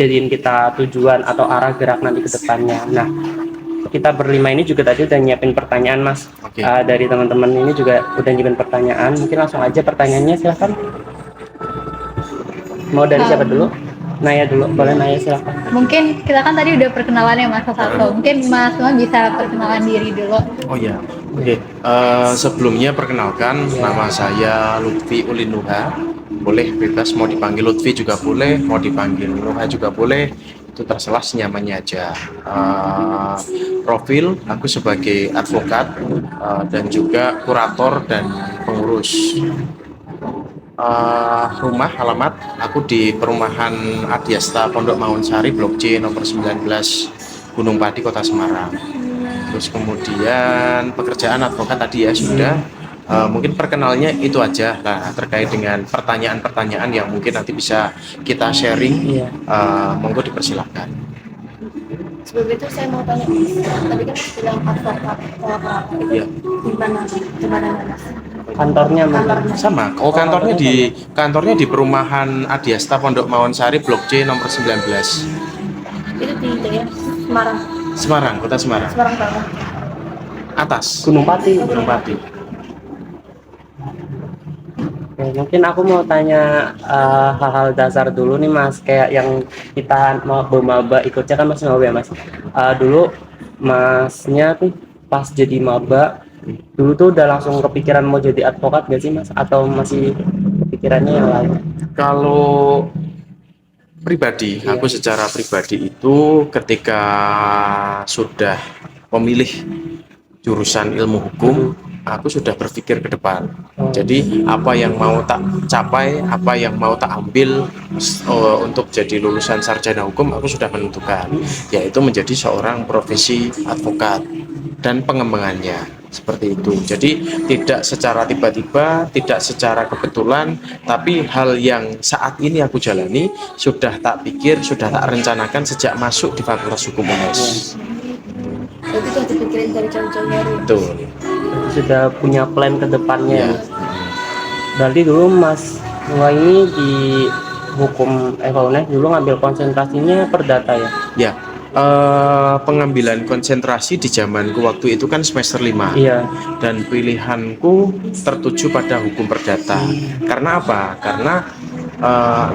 jadiin kita tujuan atau arah gerak nanti ke depannya. Nah, kita berlima ini juga tadi udah nyiapin pertanyaan, Mas. Oke. Dari teman-teman ini juga udah nyiapin pertanyaan. Mungkin langsung aja pertanyaannya, silahkan. Mau dari siapa dulu? Naya dulu, boleh Naya, silahkan. Mungkin kita kan tadi udah perkenalan ya Mas Sato. Mungkin Mas Noah bisa perkenalan diri dulu. Oh ya, oke. Sebelumnya perkenalkan, nama saya Lutfi Ulinuha. Boleh bebas, mau dipanggil Lutfi juga boleh, mau dipanggil Nuha juga boleh. Itu terserah senyamannya aja. Profil, aku sebagai advokat dan juga kurator dan pengurus. Rumah, alamat, aku di perumahan Adiasta Pondok Mawonsari, Blok C nomor 19, Gunung Pati, Kota Semarang. Terus kemudian pekerjaan advokat tadi ya sudah. Mungkin perkenalnya itu aja lah terkait dengan pertanyaan-pertanyaan yang mungkin nanti bisa kita sharing. Monggo dipersilakan. Sebelum itu saya mau tanya, tadi kan bilang advokat itu Ya. gimana Mas? Kantornya mana? Sama. Kantornya di perumahan Adiasta Pondok Mawonsari, Blok C nomor 19. Itu di daerah Semarang. Semarang, Kota Semarang. Semarang banget. Atas. Gunung Pati. Gunung Pati. Oke, mungkin aku mau tanya hal-hal dasar dulu nih Mas, kayak yang kita mau maba ikutnya kan Mas maba ya Mas. Dulu Masnya tuh pas jadi maba dulu tuh udah langsung kepikiran mau jadi advokat gak sih Mas? Atau masih kepikirannya yang lain? Kalau pribadi, aku secara pribadi itu ketika sudah memilih jurusan ilmu hukum, aku sudah berpikir ke depan. Jadi apa yang mau tak capai, apa yang mau tak ambil untuk jadi lulusan sarjana hukum, aku sudah menentukan, yaitu menjadi seorang profesi advokat dan pengembangannya. Seperti itu. Jadi tidak secara tiba-tiba, tidak secara kebetulan, tapi hal yang saat ini aku jalani sudah tak pikir, sudah tak rencanakan sejak masuk di Fakultas Hukum UNES. Berarti udah dipikirin dari jauh-jauh hari. Betul. Sudah punya plan ke depannya. Ya. Berarti dulu Mas Noah ini di hukum FUNES dulu ngambil konsentrasinya perdata ya? Ya. Pengambilan konsentrasi di zamanku waktu itu kan semester 5. Iya. Dan pilihanku tertuju pada hukum perdata. Karena apa? Karena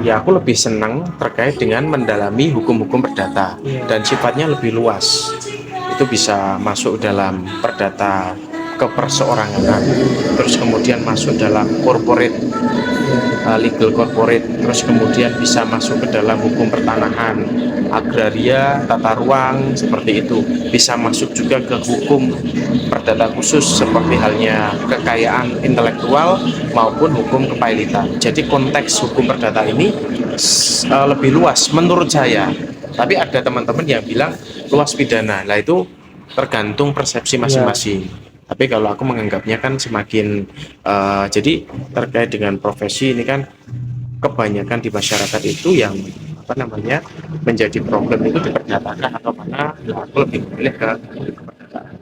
ya aku lebih senang terkait dengan mendalami hukum-hukum perdata dan sifatnya lebih luas. Itu bisa masuk dalam perdata keperseorangan, terus kemudian masuk dalam corporate, legal corporate, terus kemudian bisa masuk ke dalam hukum pertanahan, agraria, tata ruang, seperti itu. Bisa masuk juga ke hukum perdata khusus seperti halnya kekayaan intelektual maupun hukum kepailitan. Jadi konteks hukum perdata ini lebih luas menurut saya. Tapi ada teman-teman yang bilang luas pidana. Lah itu tergantung persepsi masing-masing. Tapi kalau aku menganggapnya kan semakin jadi terkait dengan profesi ini kan kebanyakan di masyarakat itu yang apa namanya menjadi problem itu diperdatakan atau mana, aku lebih memilih ke perdataan.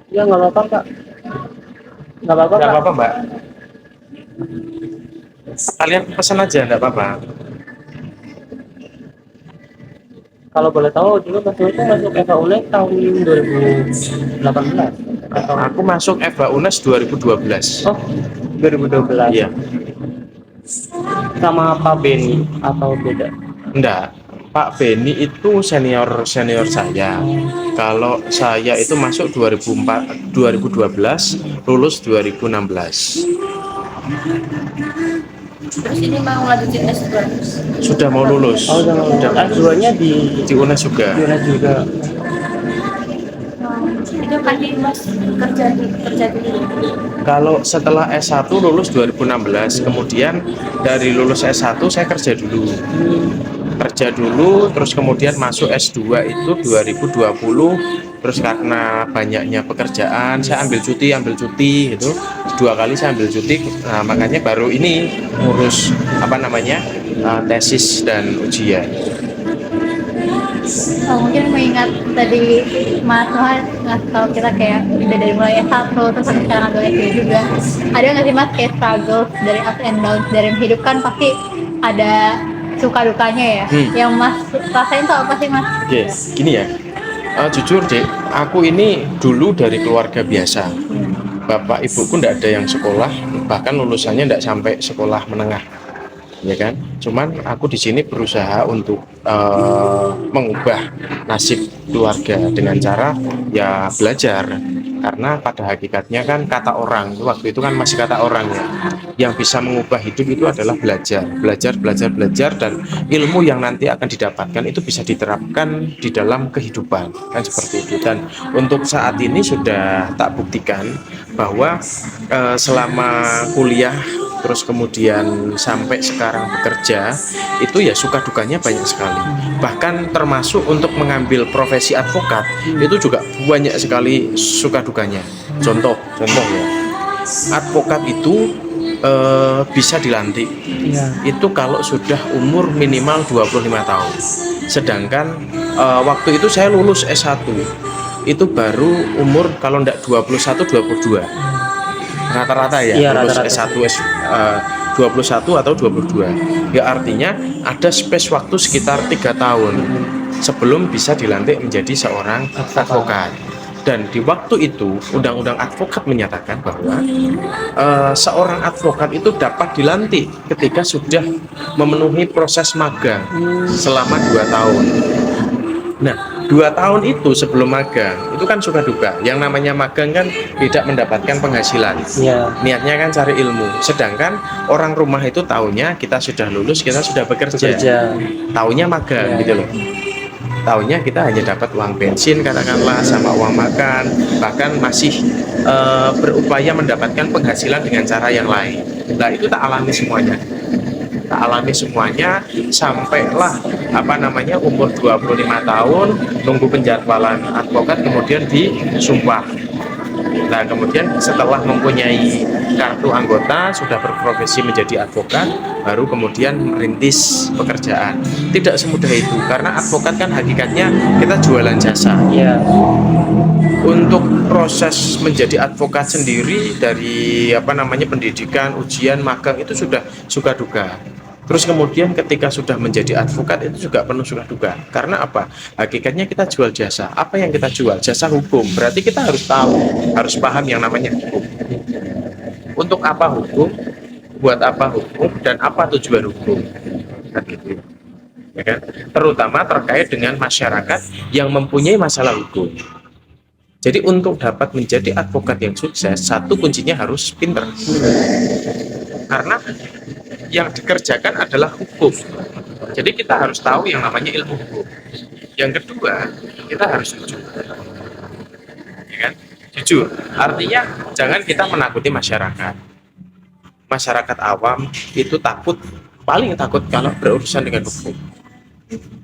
Ya nggak apa-apa Kak. Nggak apa-apa Nggak Kak. apa-apa Mbak. Kalian pesan aja nggak apa-apa. Kalau boleh tahu dulu Mas Noah itu masuk FUNES tahun 2018 atau Aku masuk FH UNES 2012. oh 2012. Iya. Sama Pak Beni atau beda? Enggak. Pak Beni itu senior saya. Kalau saya itu masuk 2012, lulus 2016. Terus ini mau lanjutin S2? Sudah mau lulus. Oh udah mau S2-nya di UNES juga. UNES juga. Itu pasti Mas kerja dulu. Kalau setelah S1 lulus 2016, kemudian dari lulus S1 saya kerja dulu. Terus kemudian masuk S2 itu 2020. Terus karena banyaknya pekerjaan, saya ambil cuti gitu. 2 kali saya ambil cuti. Nah, makanya baru ini ngurus apa namanya tesis dan ujian. Mungkin mengingat tadi Mas Noah ngasih tahu kita kayak udah dari mulai S1 terus sampai sekarang ambil S2 juga. Ada nggak sih Mas kayak struggle dari ups and downs dari hidup kan pasti ada suka dukanya ya. Yang Mas rasain tuh apa sih Mas? Oke, gini ya. Jujur deh, aku ini dulu dari keluarga biasa. Bapak ibuku ndak ada yang sekolah, bahkan lulusannya ndak sampai sekolah menengah, ya kan? Cuman aku di sini berusaha untuk mengubah nasib keluarga dengan cara ya belajar. Karena pada hakikatnya kan kata orang, waktu itu kan masih kata orang ya, yang bisa mengubah hidup itu adalah belajar, belajar, belajar, belajar, dan ilmu yang nanti akan didapatkan itu bisa diterapkan di dalam kehidupan, kan seperti itu. Dan untuk saat ini sudah tak buktikan bahwa selama kuliah terus kemudian sampai sekarang bekerja itu ya suka dukanya banyak sekali, bahkan termasuk untuk mengambil profesi advokat itu juga banyak sekali suka dukanya. Contoh ya, advokat itu bisa dilantik itu kalau sudah umur minimal 25 tahun, sedangkan waktu itu saya lulus S1 itu baru umur kalau enggak 21-22 rata-rata ya, lulus rata-rata. S1 21 atau 22 ya, artinya ada space waktu sekitar 3 tahun sebelum bisa dilantik menjadi seorang advokat. Dan di waktu itu undang-undang advokat menyatakan bahwa seorang advokat itu dapat dilantik ketika sudah memenuhi proses magang selama 2 tahun. Nah, 2 tahun itu sebelum magang itu kan suka duka. Yang namanya magang kan tidak mendapatkan penghasilan. Niatnya kan cari ilmu. Sedangkan orang rumah itu taunya kita sudah lulus, kita sudah bekerja. Taunya magang gitu loh. Taunya kita hanya dapat uang bensin katakanlah sama uang makan, bahkan masih berupaya mendapatkan penghasilan dengan cara yang lain. Nah, itu tak alami semuanya. Sampailah umur 25 tahun nunggu penjadwalan advokat, kemudian disumpah. Nah, kemudian setelah mempunyai kartu anggota sudah berprofesi menjadi advokat, baru kemudian merintis pekerjaan. Tidak semudah itu, karena advokat kan hakikatnya kita jualan jasa. Untuk proses menjadi advokat sendiri dari pendidikan, ujian, magang itu sudah suka duka. Terus kemudian ketika sudah menjadi advokat itu juga penuh suka duka. Karena apa? Hakikatnya kita jual jasa. Apa yang kita jual? Jasa hukum. Berarti kita harus tahu, harus paham yang namanya hukum. Untuk apa hukum? Buat apa hukum? Dan apa tujuan hukum? Kan gitu. Ya kan? Terutama terkait dengan masyarakat yang mempunyai masalah hukum. Jadi untuk dapat menjadi advokat yang sukses, satu kuncinya harus pintar. Karena yang dikerjakan adalah hukum. Jadi kita harus tahu yang namanya ilmu hukum. Yang kedua, kita harus jujur. Ya kan? Jujur. Artinya jangan kita menakuti masyarakat. Masyarakat awam itu paling takut kalau berurusan dengan hukum.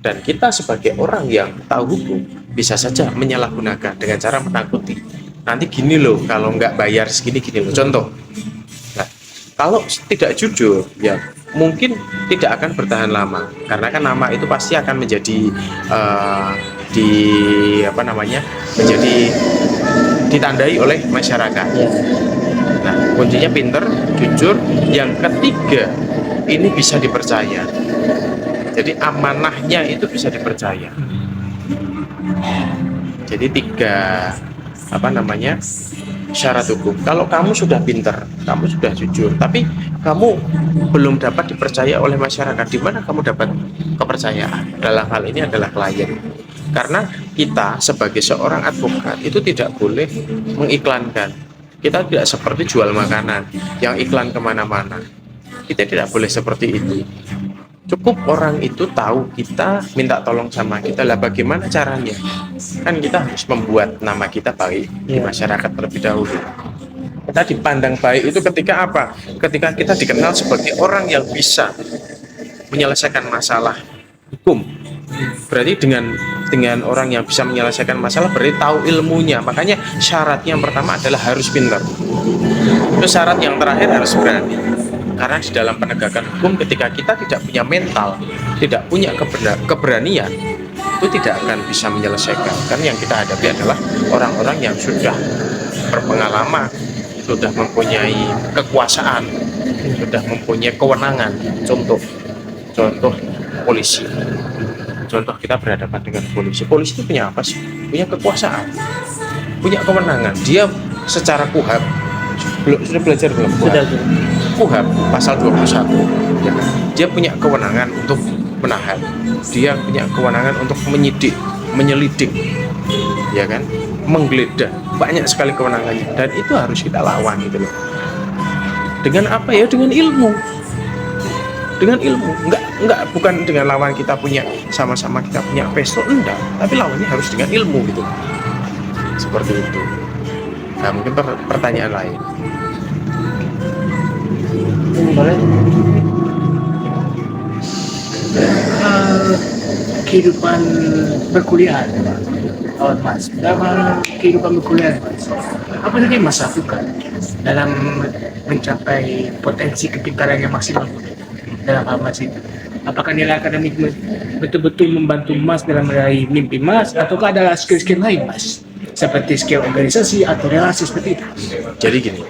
Dan kita sebagai orang yang tahu hukum bisa saja menyalahgunakan dengan cara menakuti. Nanti gini loh, kalau nggak bayar segini gini loh. Contoh. Nah, kalau tidak jujur, ya mungkin tidak akan bertahan lama. Karena kan nama itu pasti akan menjadi menjadi ditandai oleh masyarakat. Nah, kuncinya pinter, jujur. Yang ketiga, ini bisa dipercaya. Jadi amanahnya itu bisa dipercaya. Jadi 3 syarat hukum. Kalau kamu sudah pinter, kamu sudah jujur, tapi kamu belum dapat dipercaya oleh masyarakat, di mana kamu dapat kepercayaan? Dalam hal ini adalah klien. Karena kita sebagai seorang advokat itu tidak boleh mengiklankan. Kita tidak seperti jual makanan yang iklan kemana-mana. Kita tidak boleh seperti itu. Cukup orang itu tahu kita minta tolong sama kita. Lah bagaimana caranya? Kan kita harus membuat nama kita baik di masyarakat terlebih dahulu. Kita dipandang baik itu ketika apa? Ketika kita dikenal sebagai orang yang bisa menyelesaikan masalah hukum. Berarti dengan orang yang bisa menyelesaikan masalah berarti tahu ilmunya. Makanya syaratnya yang pertama adalah harus pintar. Terus syarat yang terakhir harus berani. Karena di dalam penegakan hukum ketika kita tidak punya mental, tidak punya keberanian, itu tidak akan bisa menyelesaikan. Karena yang kita hadapi adalah orang-orang yang sudah berpengalaman, sudah mempunyai kekuasaan, sudah mempunyai kewenangan. Contoh polisi. Contoh kita berhadapan dengan polisi. Polisi itu punya apa sih? Punya kekuasaan, punya kewenangan. Dia secara KUHAP, sudah belajar belum? Sudah. KUHAP pasal 21, ya kan? Dia punya kewenangan untuk menahan, dia punya kewenangan untuk menyidik, menyelidik, ya kan, menggeledah, banyak sekali kewenangannya, dan itu harus kita lawan gitu loh. Dengan apa ya? Dengan ilmu. Dengan ilmu, enggak bukan dengan lawan kita punya sama-sama kita punya pistol, enggak, tapi lawannya harus dengan ilmu gitu. Seperti itu. Nah, mungkin pertanyaan lain. Boleh. Kehidupan berkuliah, Mas, dalam kehidupan berkuliah, Mas, apa saja yang Mas lakukan dalam mencapai potensi kepintaran yang maksimal dalam hal Mas itu? Apakah nilai akademik betul-betul membantu Mas dalam meraih mimpi Mas, ataukah ada skill-skill lain, Mas, seperti skill organisasi atau relasi seperti itu? Jadi gini,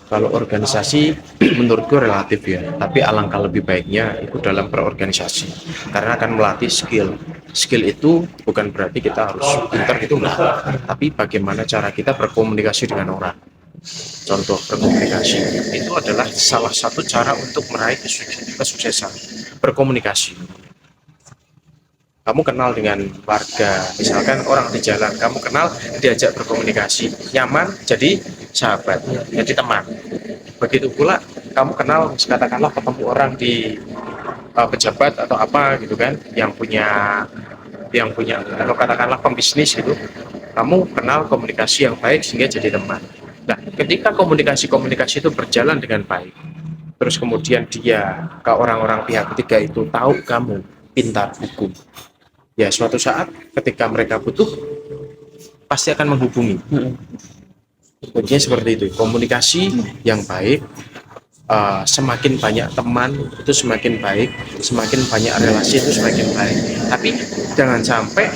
kalau organisasi menurutku relatif ya, tapi alangkah lebih baiknya itu dalam berorganisasi, karena akan melatih skill. Skill itu bukan berarti kita harus pintar gitu, enggak, tapi bagaimana cara kita berkomunikasi dengan orang. Contoh berkomunikasi itu adalah salah satu cara untuk meraih kesuksesan. Berkomunikasi. Kamu kenal dengan warga, misalkan orang di jalan, kamu kenal, diajak berkomunikasi, nyaman, jadi sahabat, jadi teman. Begitu pula kamu kenal, katakanlah ketemu orang di pejabat atau apa gitu kan, yang punya atau katakanlah pembisnis gitu, kamu kenal komunikasi yang baik sehingga jadi teman. Nah, ketika komunikasi itu berjalan dengan baik, terus kemudian dia ke orang-orang pihak ketiga itu tahu kamu pintar hukum, ya suatu saat ketika mereka butuh pasti akan menghubungi. Kuncinya seperti itu, komunikasi yang baik. Semakin banyak teman itu semakin baik, semakin banyak relasi itu semakin baik. Tapi jangan sampai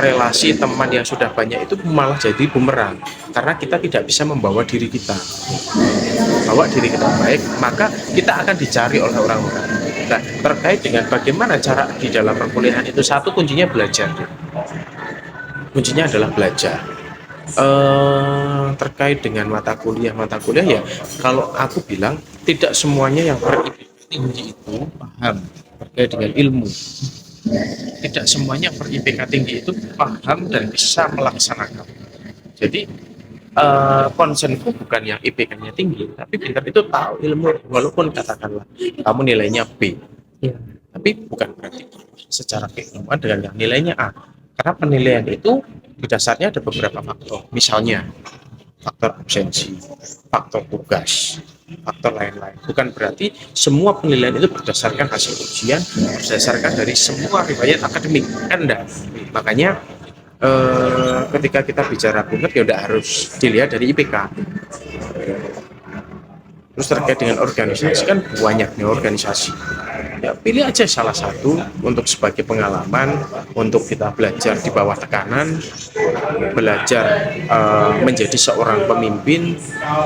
relasi teman yang sudah banyak itu malah jadi bumerang, karena kita tidak bisa membawa diri kita. Bawa diri kita baik, maka kita akan dicari oleh orang-orang. Nah, terkait dengan bagaimana cara di dalam perkuliahan itu, satu kuncinya belajar. Kuncinya adalah belajar. Terkait dengan mata kuliah ya, kalau aku bilang tidak semuanya yang ber-IPK tinggi itu paham terkait dengan ilmu. Tidak semuanya ber-IPK tinggi itu paham dan bisa melaksanakan. Jadi konsenku bukan yang IPK-nya tinggi, tapi pintar itu tahu ilmu, walaupun katakanlah kamu nilainya B, tapi bukan berarti secara keilmuan dengan yang nilainya A, karena penilaian itu di dasarnya ada beberapa faktor, misalnya faktor absensi, faktor tugas, faktor lain-lain. Bukan berarti semua penilaian itu berdasarkan hasil ujian, berdasarkan dari semua riwayat akademik, kan enggak. Makanya ketika kita bicara bunga ya udah harus dilihat dari IPK. Terus terkait dengan organisasi kan banyaknya organisasi. Ya pilih aja salah satu untuk sebagai pengalaman, untuk kita belajar di bawah tekanan, belajar menjadi seorang pemimpin,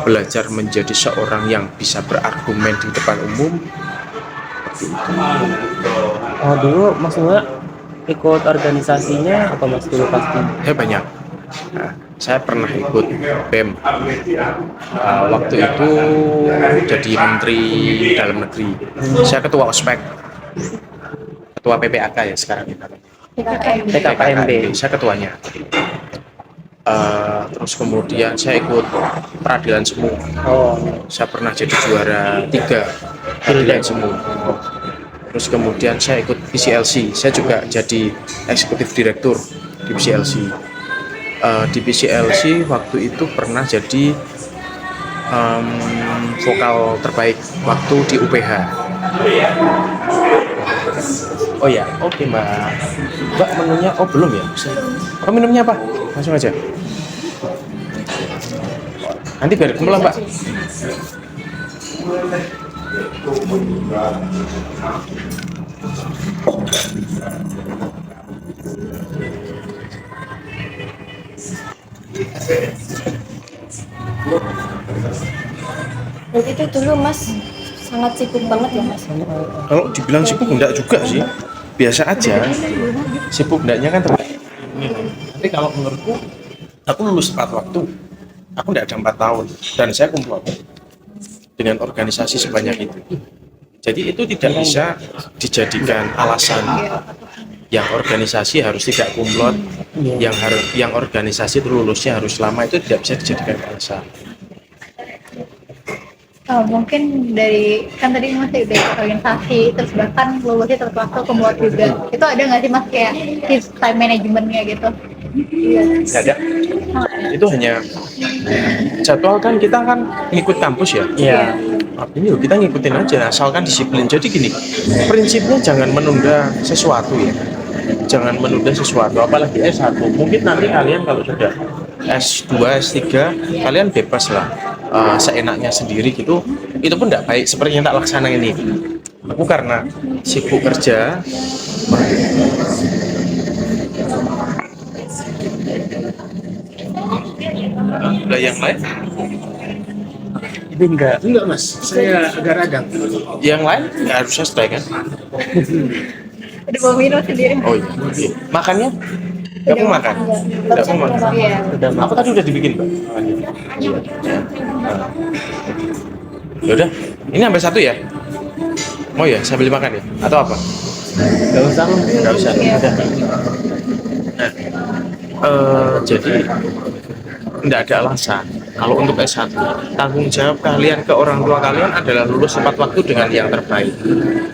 belajar menjadi seorang yang bisa berargumen di depan umum. Dulu Mas Noah ikut organisasinya apa Mas dulu pasti? Saya banyak. Nah, saya pernah ikut BEM. Waktu itu jadi Menteri Dalam Negeri. Saya ketua ospek, ketua PPAK ya sekarang ini. PKKMB. Saya ketuanya. Terus kemudian saya ikut peradilan semu. Saya pernah jadi juara 3 peradilan semu. Terus kemudian saya ikut PCLC. Saya juga jadi eksekutif direktur di PCLC. Di PCLC waktu itu pernah jadi vokal terbaik waktu di UPH. Oh ya, oke Mbak menunya, belum ya? Minumnya apa? Langsung aja. Nanti biar kumpulan Mbak. Dan itu dulu Mas sangat sibuk banget ya mas. Kalau dibilang sibuk enggak juga sih, biasa aja. Sibuk enggaknya kan tapi kalau menurutku, aku lulus tepat waktu. Aku enggak ada 4 tahun dan saya kumlot dengan organisasi sebanyak itu. Jadi itu tidak bisa dijadikan alasan yang organisasi harus tidak kumlot, yang organisasi itu lulusnya harus lama, itu tidak bisa dijadikan alasan. Oh, mungkin dari kan tadi mas udah ikut organisasi terus bahkan lulusnya tepat waktu kemuat juga, itu ada nggak sih mas kayak tips time managementnya gitu? Nggak ada. Itu hanya jadwal kan, kita kan ngikut kampus ya. Iya. Artinya kita ngikutin aja, asalkan disiplin. Jadi gini, prinsipnya jangan menunda sesuatu ya. Jangan menunda sesuatu, apalagi S1. Mungkin nanti kalian kalau sudah S2, S3, kalian bebas lah, seenaknya sendiri gitu. Itu pun tidak baik, seperti yang tak laksana ini. Aku karena sibuk kerja, ada yang lain? Ini enggak. Enggak mas, saya agak radang. Yang lain nggak harus selesai kan? Udah mau minum sendiri? Oh iya. Oke. Makannya? Kamu makan? Nggak mau makan? Iya. Udah Aku tadi udah dibikin, Mbak. Ya udah, ini sampai 1 ya? Mau ya, sambil makan ya? Atau apa? enggak usah. Nggak usah. Udah. Nah, jadi nggak ada alasan. Kalau untuk S1, tanggung jawab kalian ke orang tua kalian adalah lulus tepat waktu dengan yang terbaik.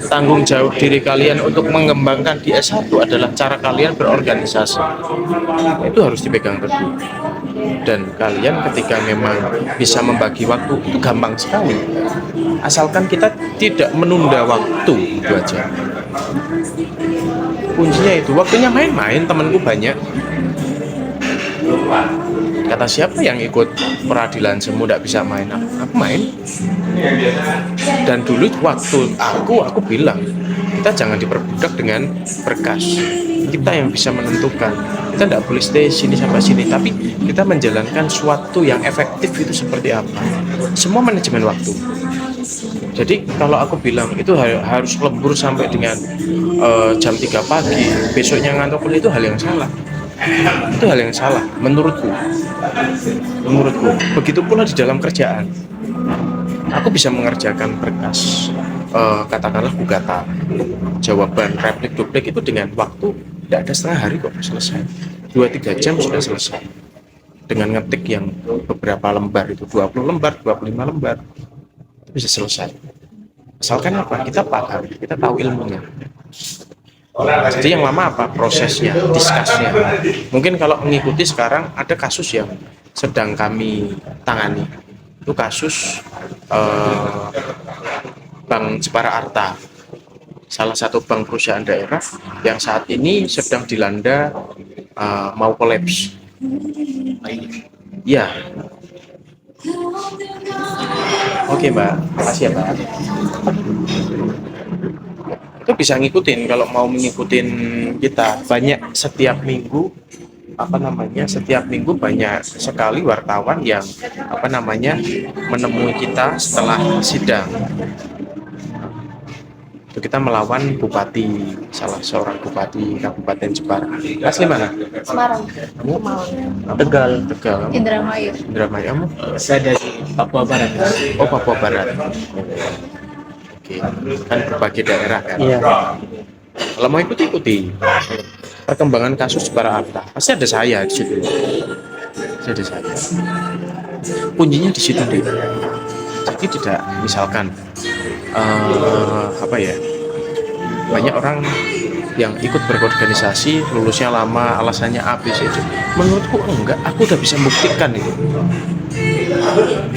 Tanggung jawab diri kalian untuk mengembangkan di S1 adalah cara kalian berorganisasi. Itu harus dipegang teguh. Dan kalian ketika memang bisa membagi waktu, itu gampang sekali. Asalkan kita tidak menunda waktu, itu aja. Kuncinya itu, waktunya main-main, temanku banyak. Kata siapa yang ikut peradilan semu tidak bisa main? Aku main. Dan dulu waktu aku bilang, kita jangan diperbudak dengan berkas. Kita yang bisa menentukan. Kita tidak boleh stay sini sampai sini, tapi kita menjalankan suatu yang efektif itu seperti apa. Semua manajemen waktu. Jadi kalau aku bilang itu harus lembur sampai dengan jam 3 pagi, besoknya ngantuk, itu hal yang salah. Itu hal yang salah menurutku. Begitu pula di dalam kerjaan, aku bisa mengerjakan berkas, katakanlah gugatan, jawaban, replik, duplik itu dengan waktu tidak ada setengah hari kok selesai. 2-3 jam sudah selesai. Dengan ngetik yang beberapa lembar itu 20 lembar, 25 lembar itu bisa selesai. Asalkan apa? Kita paham, kita tahu ilmunya. Jadi yang lama apa? Prosesnya, diskusnya. Mungkin kalau mengikuti sekarang ada kasus yang sedang kami tangani. Itu kasus Bank Jepara Arta, salah satu bank perusahaan daerah yang saat ini sedang dilanda mau kolaps. Ya. Oke Mbak, makasih ya Mbak. Itu bisa ngikutin, kalau mau ngikutin kita banyak setiap minggu, setiap minggu banyak sekali wartawan yang menemui kita setelah sidang. Itu kita melawan bupati, salah seorang bupati Kabupaten Jepara. Asli mana? Semarang. Kamu? Tegal. Tegal. Indramayu. Indramayu. Kamu? Saya dari Papua Barat. Oh, Papua Barat. Oke, kan berbagai daerah kan. Iya. Kalau mau ikuti perkembangan kasus Jepara Arta, pasti ada saya di situ. Pasti ada saya. Kuncinya di situ deh. Jadi tidak, misalkan banyak orang yang ikut berorganisasi lulusnya lama, alasannya A, B, C, D. Menurutku enggak, aku udah bisa buktikan itu.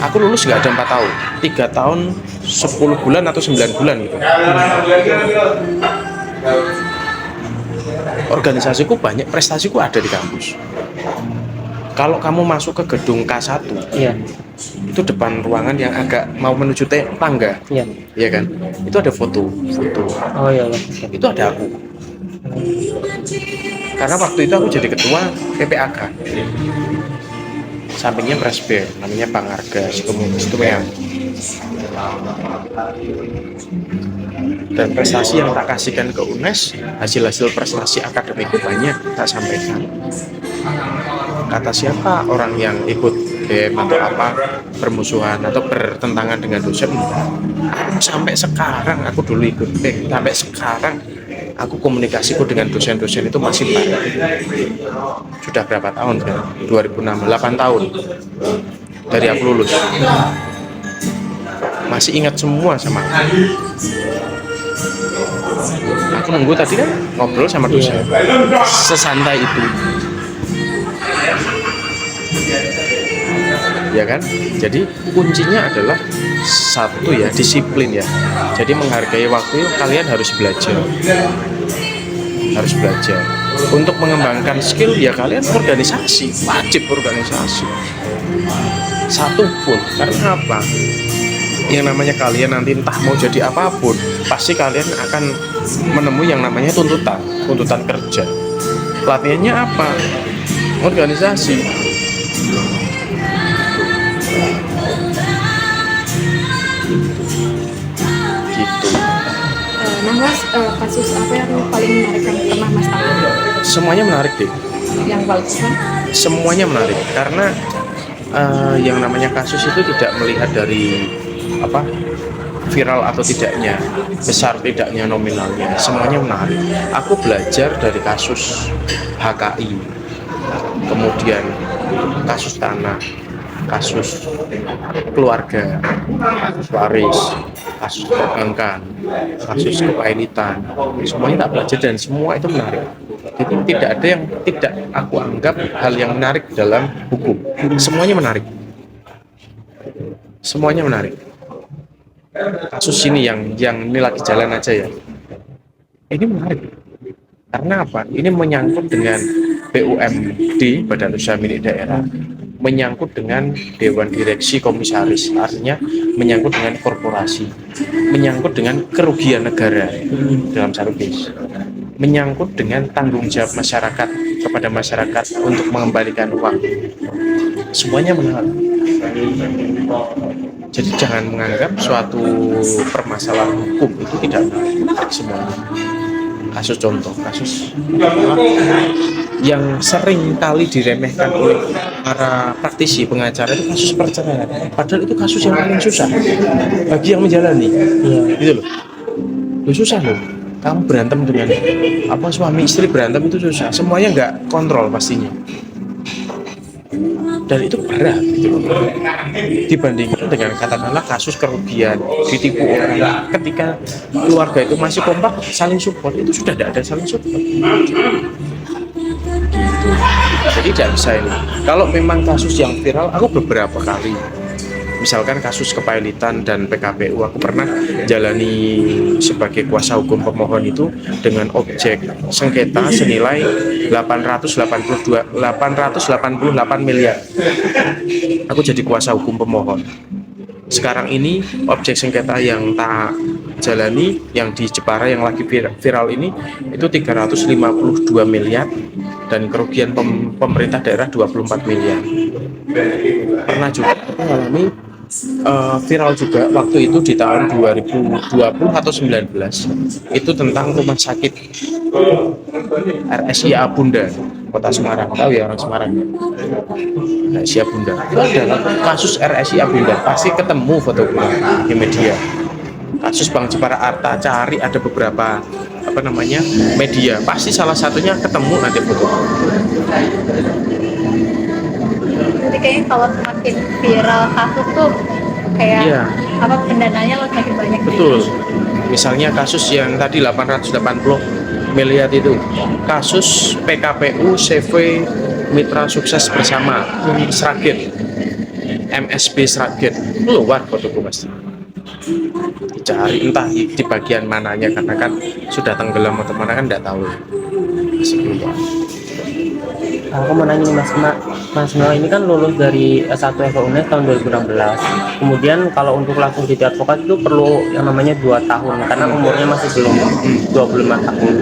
Aku lulus nggak ada 4 tahun, 3 tahun 10 bulan atau 9 bulan gitu. Organisasiku banyak, prestasiku ada di kampus. Kalau kamu masuk ke gedung K1, Iya. itu depan ruangan yang agak mau menuju tangga, Iya. ya kan? Itu ada foto. Oh iya. Itu ada aku. Karena waktu itu aku jadi ketua PPAK. sampingnya presber, namanya Pangarga Situmeang. Dan prestasi yang tak kasihkan ke UNES, hasil-hasil prestasi akademikku banyak tak sampaikan. Kata siapa orang yang ikut BEM atau apa bermusuhan atau bertentangan dengan dosen? Sampai sekarang aku dulu ikut BEM, sampai sekarang aku komunikasiku dengan dosen-dosen itu masih baik. Sudah berapa tahun kan? 2006, 8 tahun dari aku lulus. Masih ingat semua sama aku. Aku nunggu tadi kan ngobrol sama dosen. Sesantai itu. Ya kan? Jadi kuncinya adalah satu ya, disiplin ya. Jadi menghargai waktu, kalian harus belajar. Harus belajar. Untuk mengembangkan skill ya kalian organisasi, wajib organisasi. Satu pun, karena apa? Yang namanya kalian nanti entah mau jadi apapun, pasti kalian akan menemui yang namanya tuntutan kerja. Pelatihannya apa? Organisasi. Gitu. Nah Mas, kasus apa yang paling menarik yang pernah Mas tangani? Semuanya menarik deh. Yang paling kan? Semuanya menarik karena yang namanya kasus itu tidak melihat dari apa viral atau tidaknya, besar tidaknya nominalnya, semuanya menarik. Aku belajar dari kasus HKI, kemudian kasus tanah, kasus keluarga, kasus waris, kasus perbankan, kasus kepailitan, semuanya tak belajar dan semua itu menarik. Jadi tidak ada yang tidak aku anggap hal yang menarik dalam hukum. Semuanya menarik. Semuanya menarik. Kasus ini yang ini lagi jalan aja ya. Ini menarik. Karena apa? Ini menyangkut dengan BUMD, Badan Usaha Milik Daerah, menyangkut dengan Dewan Direksi Komisaris, artinya menyangkut dengan korporasi, menyangkut dengan kerugian negara dalam satu case, menyangkut dengan tanggung jawab masyarakat kepada masyarakat untuk mengembalikan uang. Semuanya menarik. Jadi jangan menganggap suatu permasalahan hukum itu tidak menarik semuanya. Kasus contoh, kasus yang sering kali diremehkan oleh para praktisi pengacara itu kasus perceraian. Padahal itu kasus yang paling susah bagi yang menjalani. Gitu loh. Susah loh. Kamu berantem dengan suami istri berantem itu susah. Semuanya nggak kontrol pastinya. Dan itu berat gitu. Dibandingkan dengan katakanlah kasus kerugian, ditipu orang, ketika keluarga itu masih kompak saling support, itu sudah tidak ada saling support gitu. Jadi tidak bisa ini. Kalau memang kasus yang viral, aku beberapa kali misalkan kasus kepailitan dan PKPU, aku pernah jalani sebagai kuasa hukum pemohon itu dengan objek sengketa senilai 888 miliar. Aku jadi kuasa hukum pemohon. Sekarang ini objek sengketa yang tak jalani, yang di Jepara yang lagi viral ini itu 352 miliar dan kerugian pemerintah daerah 24 miliar. Pernah juga mengalami viral juga waktu itu di tahun 2020 atau 19 itu tentang rumah sakit RSIA Bunda Kota Semarang. Tahu ya orang Semarang ya? RSIA Bunda itu adalah kasus RSIA Bunda, pasti ketemu foto di media. Kasus Bank Jepara Arta, cari ada beberapa media, pasti salah satunya ketemu nanti foto. Jadi kayaknya kalau semakin viral kasus tuh kayak Iya. pendananya lo semakin banyak. Betul. Misalnya kasus yang tadi 880 miliar itu, kasus PKPU CV Mitra Sukses Bersama Sragen, MSB Sragen, keluar fotoku pasti. Dicari entah di bagian mananya karena kan sudah tenggelam atau mana kan tidak tahu. Masih keluar. Aku mau nanya nih Mas Mel ini kan lulus dari S1 FUNES tahun 2016. Kemudian kalau untuk langsung jadi advokat itu perlu yang namanya 2 tahun karena umurnya masih belum 25 tahun.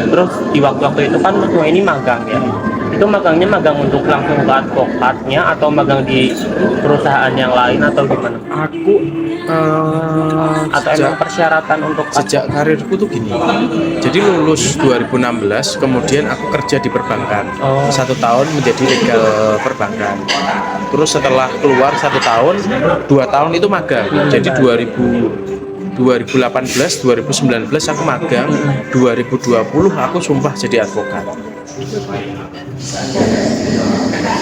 Terus di waktu-waktu itu kan Mas Mel ini magang ya. Itu itu magangnya magang untuk langsung ke advokatnya atau magang di perusahaan yang lain atau gimana? Aku Atau emang persyaratan untuk sejak karirku tuh gini. Jadi lulus 2016, kemudian aku kerja di perbankan. Oh. 1 tahun menjadi legal perbankan. Terus setelah keluar 1 tahun, 2 tahun itu magang. Jadi 2018, 2019 aku magang, 2020 aku sumpah jadi advokat.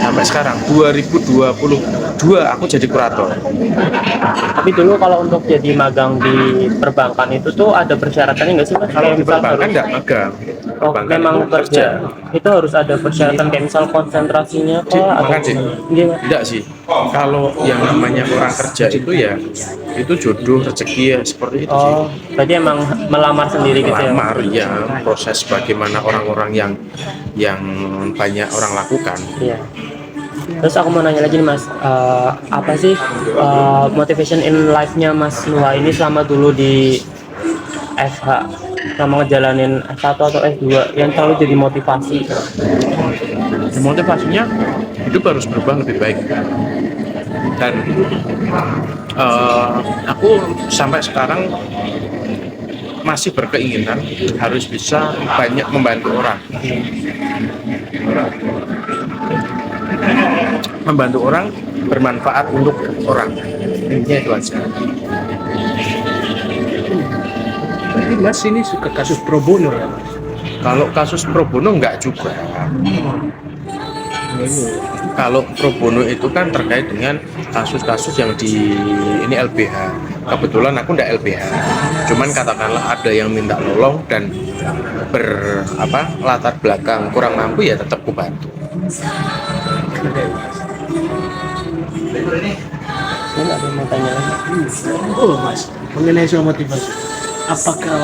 Sampai sekarang 2022 aku jadi kurator. Tapi dulu kalau untuk jadi magang di perbankan itu tuh ada persyaratannya nggak sih Mas? Kalau di Misal perbankan harus- enggak magang. Oh, Perbankan memang itu kerja. Itu harus ada persyaratan kayak misal konsentrasinya Cik, kah atau makan, Cik. gimana? Enggak sih. Kalau yang namanya orang kerja itu ya itu jodoh rezeki ya seperti itu sih. Oh, berarti emang melamar sendiri gitu ya? Lamar ya proses bagaimana orang-orang yang banyak orang lakukan. Iya. Terus aku mau nanya lagi nih Mas, apa sih motivation in life-nya Mas Nuha ini selama dulu di FH, selama ngejalanin S1 atau S2 yang selalu jadi motivasi? Motivasinya hidup harus berubah lebih baik. Dan aku sampai sekarang masih berkeinginan harus bisa banyak membantu orang. Membantu orang bermanfaat untuk orang. Intinya itu aja. Berarti Mas ini suka kasus pro bono ya Mas? Kalau kasus pro bono enggak juga. Kalau pro bono itu kan terkait dengan kasus-kasus yang di ini LBH. Kebetulan aku enggak LBH. Cuman katakanlah ada yang minta nolong dan latar belakang kurang mampu ya tetap ku bantu. Saya nggak ada mau tanya lagi. Oh Mas, mengenai soal motivasi, apakah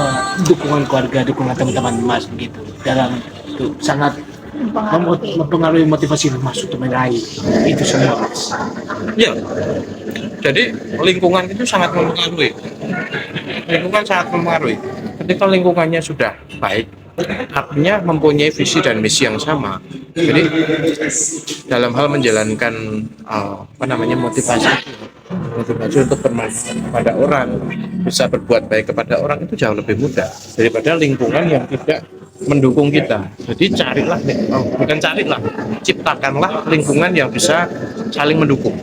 dukungan keluarga, dukungan teman-teman Mas begitu dalam itu sangat mempengaruhi motivasi Mas untuk meraih itu semua Mas? Ya. Jadi lingkungan itu sangat mempengaruhi. Lingkungan sangat mempengaruhi. Ketika lingkungannya sudah baik, artinya mempunyai visi dan misi yang sama. Jadi dalam hal menjalankan motivasi untuk bermanfaat kepada orang, bisa berbuat baik kepada orang itu jauh lebih mudah daripada lingkungan yang tidak mendukung kita. Jadi ciptakanlah lingkungan yang bisa saling mendukung.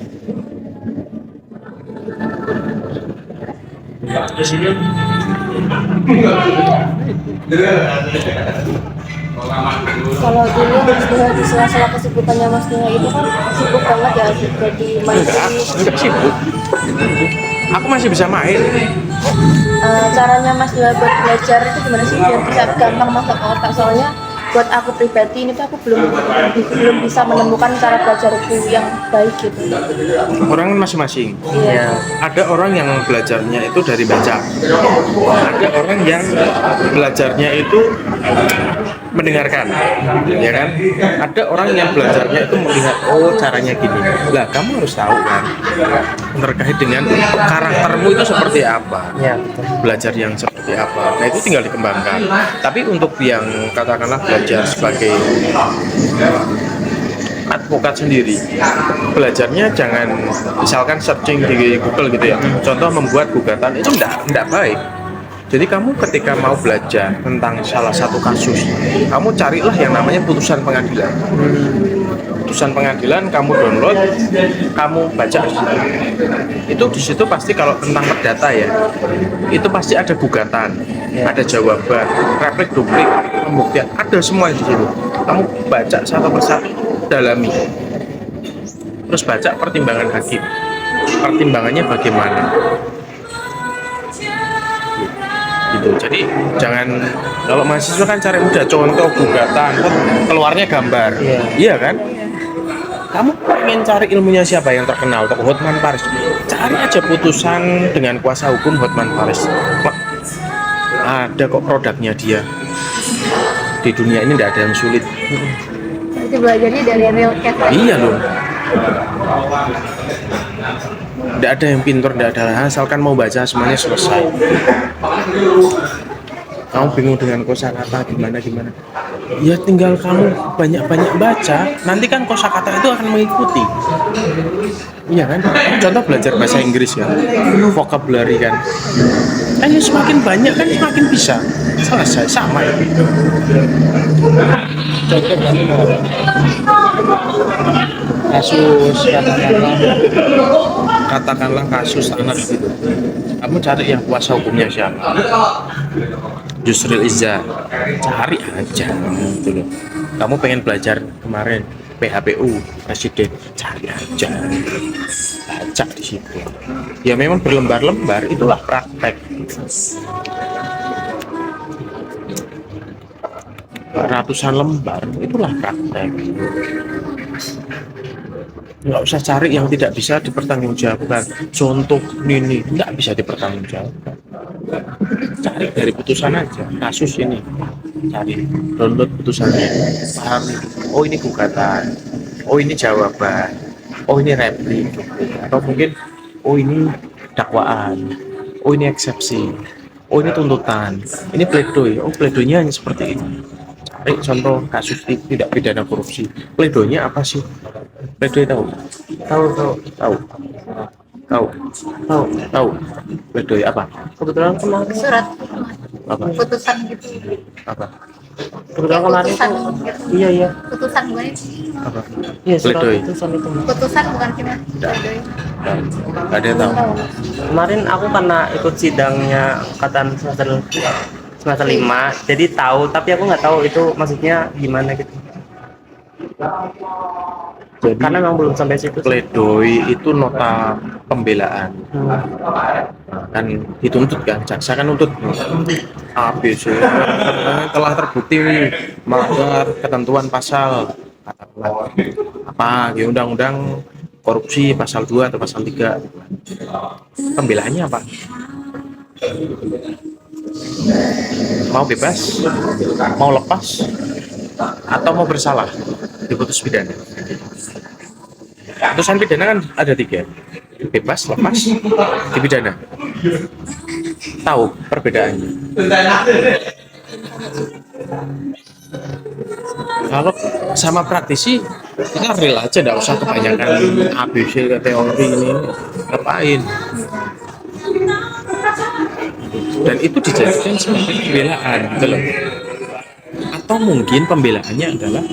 Kalau dulu Mas Nuha di sela-sela kesibukannya Mas Nuha itu kan sibuk banget ya jadi Enggak sibuk. Aku masih bisa main. caranya Mas Nuha buat belajar itu gimana sih biar bisa gampang masuk ke otak, soalnya buat aku pribadi ini tuh aku belum bisa menemukan cara belajarku yang baik gitu. Orang kan masing-masing. Iya. Ada orang yang belajarnya itu dari baca. Ada orang yang belajarnya itu mendengarkan, ya kan? Ada orang yang belajarnya itu melihat, oh caranya gini. Lah, kamu harus tahu kan terkait dengan karaktermu itu seperti apa. Ya, betul. Belajar yang seperti apa. Nah, itu tinggal dikembangkan. Tapi untuk yang katakanlah belajar sebagai advokat sendiri, belajarnya jangan misalkan searching di Google gitu ya. Contoh membuat gugatan itu enggak baik. Jadi kamu ketika mau belajar tentang salah satu kasus, kamu carilah yang namanya putusan pengadilan. Putusan pengadilan kamu download, kamu baca di situ. Itu di situ pasti kalau tentang perdata ya, itu pasti ada gugatan, ada jawaban, replik duplik, pembuktian, ada semua di situ. Kamu baca satu persatu, dalami. Terus baca pertimbangan hakim. Pertimbangannya bagaimana? Gitu. Jadi jangan, kalau mahasiswa kan cari udah contoh gugatan, keluarnya gambar, iya kan? Kamu pengen cari ilmunya siapa yang terkenal, tokoh Hotman Paris, cari aja putusan dengan kuasa hukum Hotman Paris. Wah, ada kok produknya dia. Di dunia ini tidak ada yang sulit. Berarti belajarnya dari real case. Iya loh. Tidak ada yang pintar, tidak ada, asalkan mau baca semuanya selesai. kamu bingung dengan kosakata gimana gimana, ya tinggal kamu banyak-banyak baca, nanti kan kosakata itu akan mengikuti. Iya kan? Contoh belajar bahasa Inggris ya, vocabulary kan. Ya semakin banyak kan semakin bisa. Selesai sama ya. Contoh berarti kasus Katakanlah kasus tanah gitu. Kamu cari yang kuasa hukumnya siapa? Yusril Iza, cari aja gitu loh. Kamu pengen belajar kemarin PHPU presiden, cari aja, baca di situ. Ya memang berlembar-lembar, itulah praktek. Ratusan lembar, itulah praktek. Nggak usah cari yang tidak bisa dipertanggungjawabkan. Contoh ini nggak bisa dipertanggungjawabkan. Cari dari putusan aja, kasus ini, cari download putusannya, pahami. Oh ini gugatan, oh ini jawaban, oh ini replik, atau mungkin oh ini dakwaan, oh ini eksepsi, oh ini tuntutan, ini pledoi, oh pledoinya hanya seperti ini. Cari contoh kasus tidak pidana korupsi, pledoinya apa sih? Pledoi tahu? Tahu tahu. Tahu? Tahu? Tahu. Tahu? Pledoi apa? Kebetulan kemarin Surat Apa? putusan gitu. Apa? kebetulan kemarin Putusan tuh gitu. iya Putusan bukan Apa? iya surat Pledoi. putusan itu Mas. putusan bukan cuma pledoi. Nggak ada yang tahu. Kemarin aku karena ikut sidangnya angkatan semester 5 jadi tahu, tapi aku nggak tahu itu maksudnya gimana gitu Jadi karena memang belum sampai situ sih. pledoi itu nota pembelaan. Kan dituntut kan, jaksa kan nuntut A, B, C, telah terbukti melanggar ketentuan pasal katakanlah apa ya, undang-undang korupsi pasal 2 atau pasal 3. Pembelaannya apa? Mau bebas, mau lepas, atau mau bersalah diputus pidana. Putusan pidana kan ada 3, bebas, lepas, dipidana. Tahu perbedaannya? Kalau sama praktisi kita real aja, nggak usah kebanyakan ABC ke teori ini, ngapain? Dan itu dijadikan sebagai pembelaan gitu loh. Atau mungkin pembelaannya adalah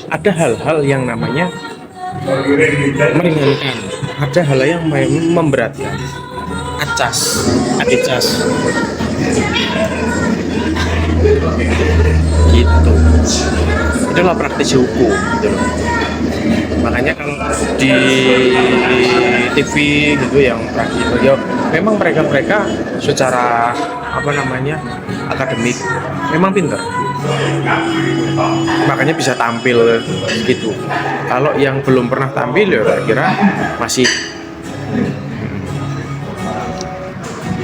ada hal-hal yang namanya meringankan, ada hal yang memberatkan, acas, gitu. Itulah praktisi hukum gitu loh. Makanya kalau di TV gitu yang praktisi ya memang mereka secara apa namanya akademik memang pintar, makanya bisa tampil gitu. Kalau yang belum pernah tampil ya kira-kira masih.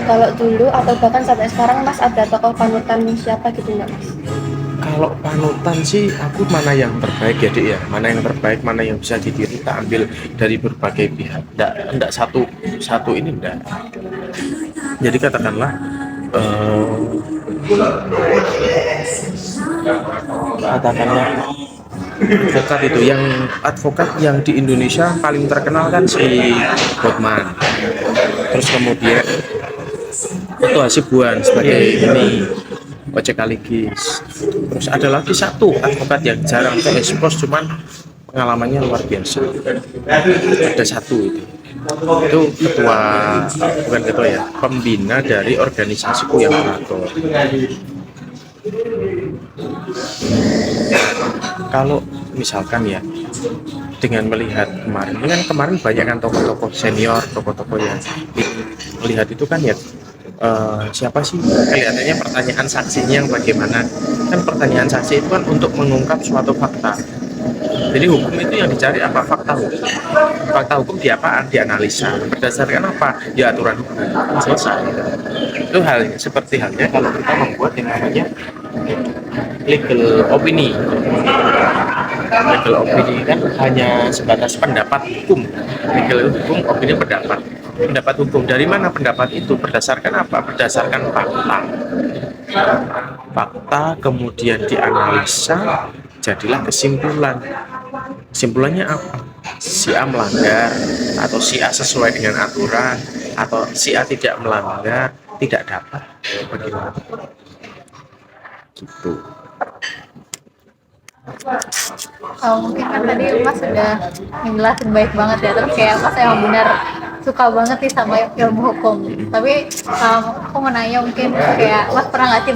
Kalau dulu atau bahkan sampai sekarang Mas ada tokoh panutan siapa gitu nggak Mas? Kalau panutan sih aku mana yang terbaik ya Dik ya, mana yang terbaik, mana yang bisa ditiru, kita ambil dari berbagai pihak. Nggak satu ini enggak. Jadi katakanlah advokat yang di Indonesia paling terkenal kan si Hotman. Terus kemudian itu Hasibuan sebagai ini Ojek Aligis. Terus ada lagi satu advokat yang jarang terekspos cuman pengalamannya luar biasa. Ada satu itu ketua, bukan ketua ya, pembina dari organisasi yang operator. Kalau misalkan ya dengan melihat kemarin ini kan banyak kan tokoh-tokoh senior, tokoh-tokoh yang melihat itu kan ya siapa sih, kelihatannya pertanyaan saksinya yang bagaimana. Kan pertanyaan saksi itu kan untuk mengungkap suatu fakta. Jadi hukum itu yang dicari apa? Fakta hukum. Fakta hukum di apaan? Dianalisa. Berdasarkan apa? Ya aturan hukum. Selesai. Itu halnya seperti halnya kalau kita membuat yang namanya legal opini. Legal opini kan hanya sebatas pendapat hukum. Legal hukum, opini pendapat. Pendapat hukum dari mana pendapat itu? Berdasarkan apa? Berdasarkan fakta. Fakta kemudian dianalisa, jadilah kesimpulan. Kesimpulannya apa? Si A melanggar, atau si A sesuai dengan aturan, atau si A tidak melanggar, tidak dapat. Bagaimana? Gitu. Mungkin kan tadi Mas sudah menjelaskan baik banget ya, terus kayak Mas emang benar suka banget nih sama ilmu hukum. Tapi aku mau nanya, mungkin kayak Mas pernah nggak sih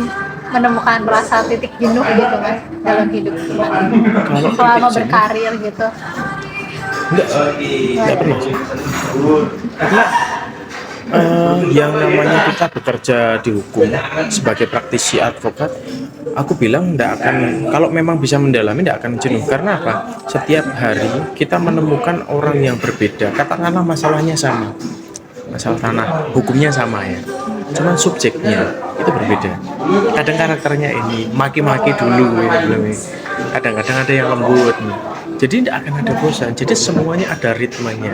menemukan rasa titik jenuh gitu Mas dalam hidup selama berkarir gitu? Enggak pernah sih. Karena yang namanya kita bekerja di hukum sebagai praktisi advokat, aku bilang tidak akan, kalau memang bisa mendalami tidak akan jenuh. Karena apa? Setiap hari kita menemukan orang yang berbeda. Katakanlah masalahnya sama, masalah tanah, hukumnya sama ya, cuman subjeknya itu berbeda. Kadang karakternya ini maki-maki dulu ya, kadang-kadang ada yang lembut nih. Jadi tidak akan ada bosan. Jadi semuanya ada ritmenya.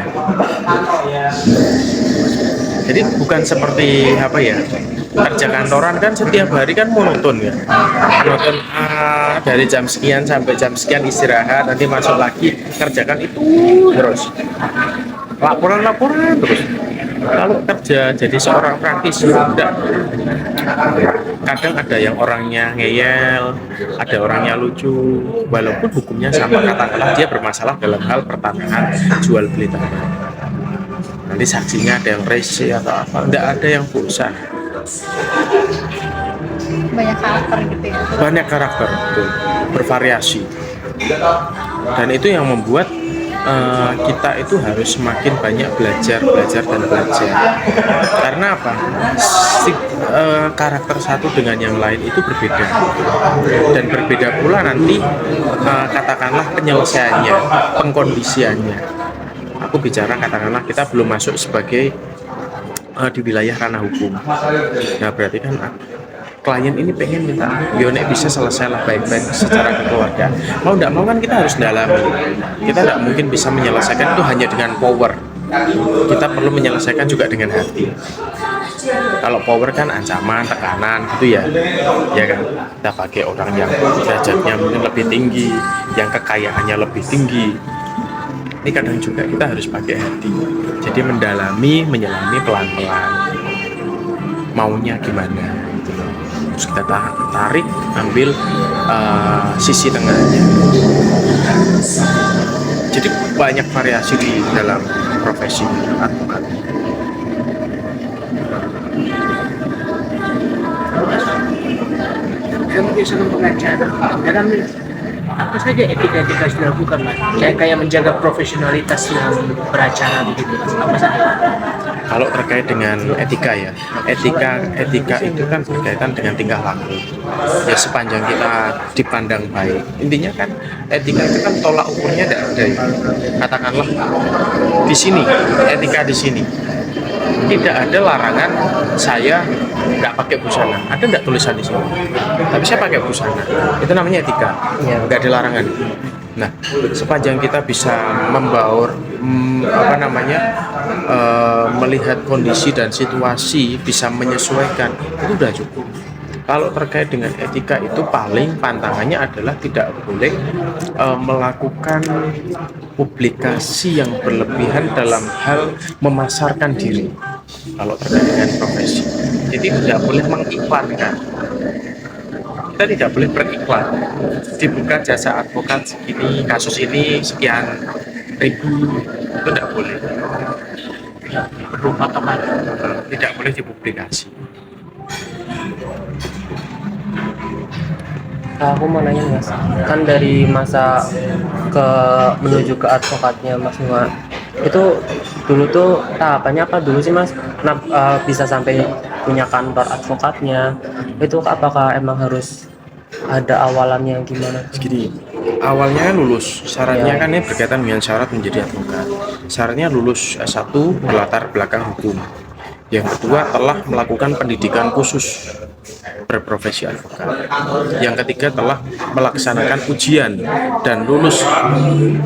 Jadi bukan seperti apa ya, kerja kantoran kan setiap hari kan monoton ya, monoton, dari jam sekian sampai jam sekian istirahat, nanti masuk lagi kerjakan itu terus, laporan terus. Kalau kerja jadi seorang praktisi enggak, kadang ada yang orangnya ngeyel, ada orangnya lucu, walaupun hukumnya sama, katakanlah dia bermasalah dalam hal pertanahan jual beli tanah, nanti saksinya ada yang rese atau apa, enggak ada yang bosan. Banyak karakter gitu ya. Banyak karakter, betul, bervariasi, dan itu yang membuat kita itu harus semakin banyak belajar. Karena apa? Karakter satu dengan yang lain itu berbeda, dan berbeda pula nanti katakanlah penyelesaiannya, pengkondisiannya. Aku bicara katakanlah kita belum masuk sebagai di wilayah ranah hukum. Nah berarti kan klien ini pengen minta Yonek bisa selesailah baik-baik secara kekeluargaan. Mau tidak mau kan kita harus dalami. Kita tidak mungkin bisa menyelesaikan itu hanya dengan power. Kita perlu menyelesaikan juga dengan hati. Kalau power kan ancaman, tekanan gitu ya kan. Kita pakai orang yang derajatnya mungkin lebih tinggi, yang kekayaannya lebih tinggi. Ini kadang juga kita harus pakai hati. Jadi mendalami, menyelami pelan-pelan. Maunya gimana? Terus kita tarik, ambil sisi tengahnya. Jadi banyak variasi di dalam profesi advokat. Saya mungkin sebelum pengacara dalam apa saja etika-etika yang dilakukan Mas? Kayak menjaga profesionalitas yang beracara begitu, apa saja? Kalau terkait dengan etika ya, etika itu kan berkaitan dengan tingkah laku. Ya sepanjang kita dipandang baik. Intinya kan etika itu kan tolak ukurnya tidak ada ya. Katakanlah di sini, etika di sini. Tidak ada larangan saya nggak pakai busana. Ada nggak tulisan di sini? Tapi saya pakai busana. Itu namanya etika. Nggak ada larangan. Nah, sepanjang kita bisa membaur, melihat kondisi dan situasi, bisa menyesuaikan, itu udah cukup. Kalau terkait dengan etika itu paling pantangannya adalah tidak boleh melakukan publikasi yang berlebihan dalam hal memasarkan diri. Kalau terkait dengan profesi, jadi tidak boleh mengiklankan. Kita tidak boleh beriklan. Dibuka jasa advokat segini, kasus ini sekian ribu, itu tidak boleh. Berupa teman. Tidak boleh dipublikasi. Aku mau nanya Mas, kan dari masa menuju ke advokatnya Mas Nuha, itu dulu tuh tahapannya apa dulu sih Mas? Bisa sampai punya kantor advokatnya, itu apakah emang harus ada awalannya gimana? Segini, awalnya lulus, syaratnya kan ini berkaitan dengan syarat menjadi advokat. Syaratnya lulus S1 berlatar belakang hukum. Yang kedua, telah melakukan pendidikan khusus berprofesi advokat. Yang ketiga, telah melaksanakan ujian dan lulus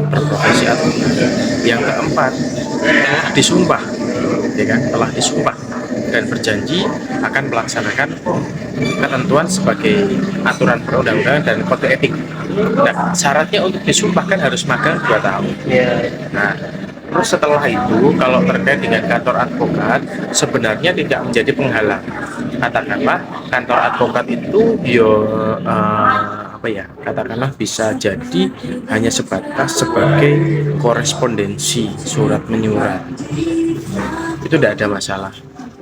berprofesi advokat. Yang keempat, telah disumpah, ya kan? Telah disumpah dan berjanji akan melaksanakan ketentuan sebagai aturan perundang-undangan dan kode etik. Nah, syaratnya untuk disumpah kan harus magang 2 tahun. Nah, terus setelah itu, kalau terkait dengan kantor advokat, sebenarnya tidak menjadi penghalang. Katakanlah kantor advokat itu katakanlah bisa jadi hanya sebatas sebagai korespondensi surat menyurat. Itu tidak ada masalah.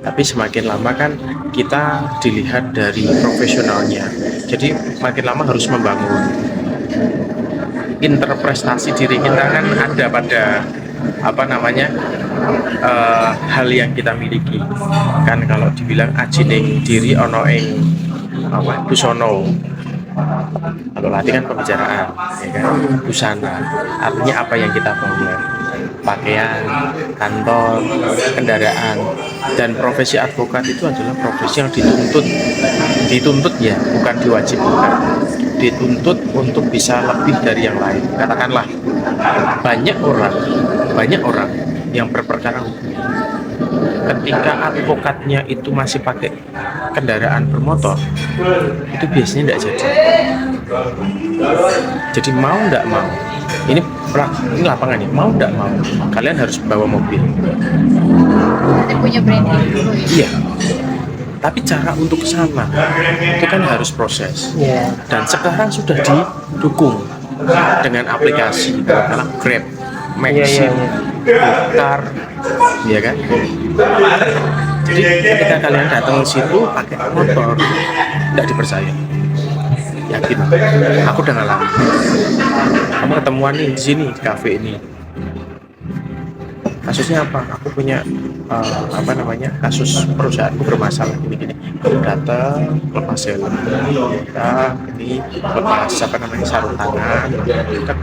Tapi semakin lama kan kita dilihat dari profesionalnya. Jadi makin lama harus membangun interpretasi diri kita kan ada pada hal yang kita miliki. Kan kalau dibilang ajining diri ono ing busono. Kalau latih kan pembicaraan, ya kan? Busana. Artinya apa yang kita bawa? Pakaian, kantor, kendaraan. Dan profesi advokat itu adalah profesi yang dituntut ya, bukan diwajibkan, dituntut untuk bisa lebih dari yang lain. Katakanlah banyak orang yang berperkara hukum, ketika advokatnya itu masih pakai kendaraan bermotor, itu biasanya tidak jadi mau nggak mau, ini lapangan nih, mau nggak mau kalian harus bawa mobil. Berarti punya branding dulu ya. Iya, tapi cara untuk kesana itu kan harus proses. Dan sekarang sudah didukung dengan aplikasi karena Grab, Maxim, Car, ya kan. Jadi ketika kalian datang ke situ pakai motor, tidak dipercaya. Yakin, aku udah ngalamin. Kamu ketemuan nih di sini di kafe ini. Kasusnya apa? Aku punya kasus perusahaanku bermasalah gini. Kamu datang lepas helm, ini lepas sarung tangan, kan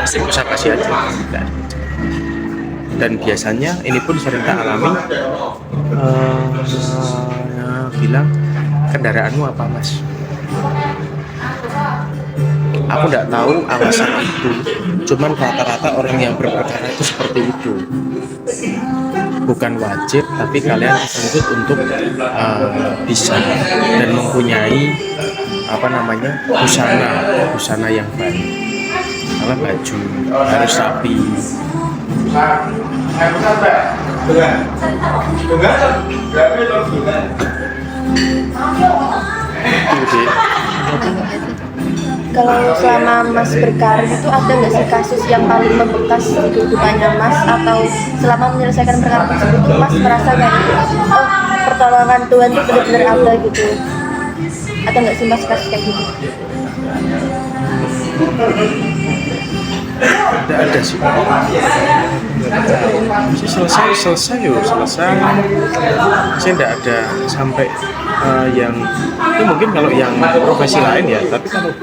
pasti bisa kasih aja. Dan biasanya ini pun sering tak alami. Bilang, kendaraanmu apa mas? Aku tidak tahu alasan itu, cuman rata-rata orang yang berperkara itu seperti itu. Bukan wajib, tapi kalian dituntut untuk bisa dan mempunyai busana yang baik. Karena baju harus rapi. Kalau selama Mas berkarir itu ada nggak sih kasus yang paling membekas di kehidupannya Mas, atau selama menyelesaikan perkara tersebut Mas merasa kayak pertolongan Tuhan itu benar-benar ada gitu? Ada nggak sih Mas kasus kayak gitu? Tidak ada sih. Selesai. Saya tidak ada sampai yang itu mungkin kalau yang profesi lain ya. Tapi kalau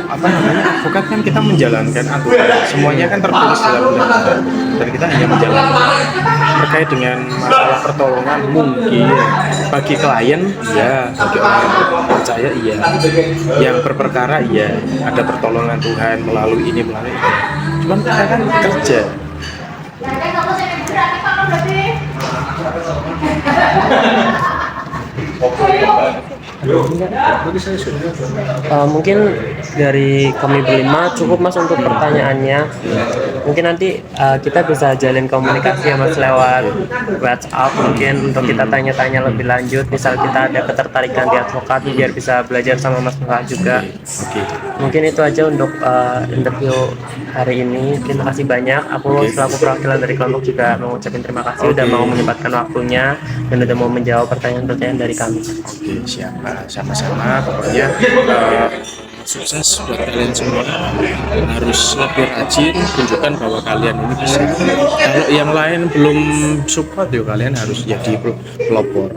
advokat kan kita menjalankan aturan. Semuanya kan tertulis dalam undang-undang dan kita hanya menjalankan. Terkait dengan masalah pertolongan mungkin bagi klien iya, bagi orang yang percaya iya, yang berperkara iya, ada pertolongan Tuhan melalui ini. Cuman kita kan kerja. Mungkin dari kami berlima cukup mas untuk pertanyaannya. Mungkin nanti kita bisa jalin komunikasi ya mas lewat WhatsApp mungkin untuk kita tanya-tanya lebih lanjut. Misal kita ada ketertarikan di advokat biar bisa belajar sama mas Muka juga. Mungkin itu aja untuk interview hari ini. Terima kasih banyak. Aku selaku perwakilan dari kelompok juga mengucapkan terima kasih udah mau menyempatkan waktunya dan udah mau menjawab pertanyaan-pertanyaan dari kami. Oke, siap. Sama-sama. Pokoknya sukses buat kalian semua. Harus lebih rajin, tunjukkan bahwa kalian ini bisa. Kalau yang lain belum support, kalian harus jadi pelopor.